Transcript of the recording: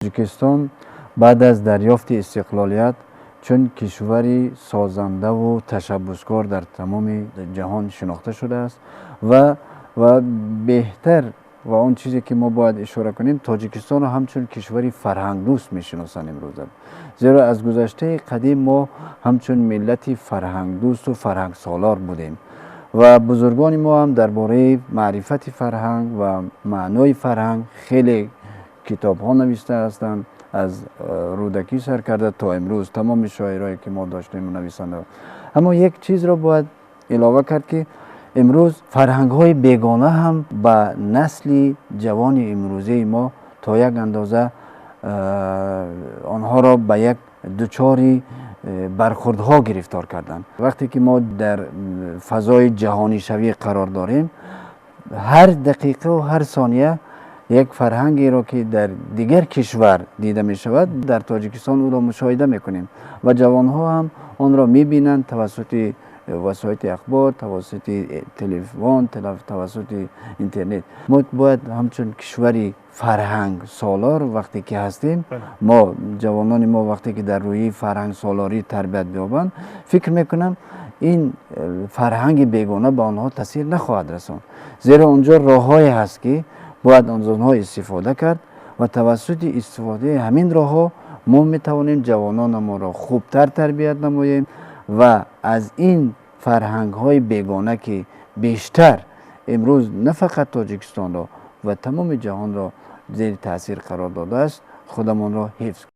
تاجیکستان بعد از دریافت استقلالیت چون کشوری سازنده و تشبثکار در تمام جهان شناخته شده است و بهتر و اون چیزی که ما باید اشاره کنیم تاجیکستان را همچون کشوری فرهنگ دوست میشناسند امروز، زیرا از گذشته قدیم ما همچون ملتی فرهنگ دوست و فرهنگ سالار بودیم و بزرگان ما هم درباره معرفت فرهنگ و معنای فرهنگ خیلی کتاب ها نوشته هستند. از رودکی سر کرده تا امروز تمام شاعرایی که ما داشتیم نویسنده. اما یک چیز را باید علاوه کرد که امروز فرهنگ های بیگانه هم به نسل جوان امروزی ما تا یک اندازه آنها را به یک دوچاری برخوردها گرفتار کردند. وقتی که ما در فضای جهانی شوی قرار داریم، هر دقیقه و هر ثانیه یک فرهنگی را که در دیگر کشور دیده می شود در تاجیکستان او را مشاهده می کنیم و جوان ها هم آن را می بینند توسط وسایل اخبار، توسط تلفن، توسط اینترنت. ما باید همچون کشوری فرهنگ سالار وقتی که هستیم، ما جوانان ما وقتی که در روی فرهنگ سالاری تربیت بیابند، فکر میکنم این فرهنگ بیگانه به آنها تاثیر نخواهد رساند، زیرا اونجا راههایی هست که باید از آنها استفاده کرد و توسط استفاده همین راهها ما میتوانیم جوانان ما را خوبتر تربیت نماییم و از این فرهنگ های بیگانه که بیشتر امروز نه فقط تاجیکستان را و تمام جهان را زیر تاثیر قرار داده است خودمان را حفظ کنیم.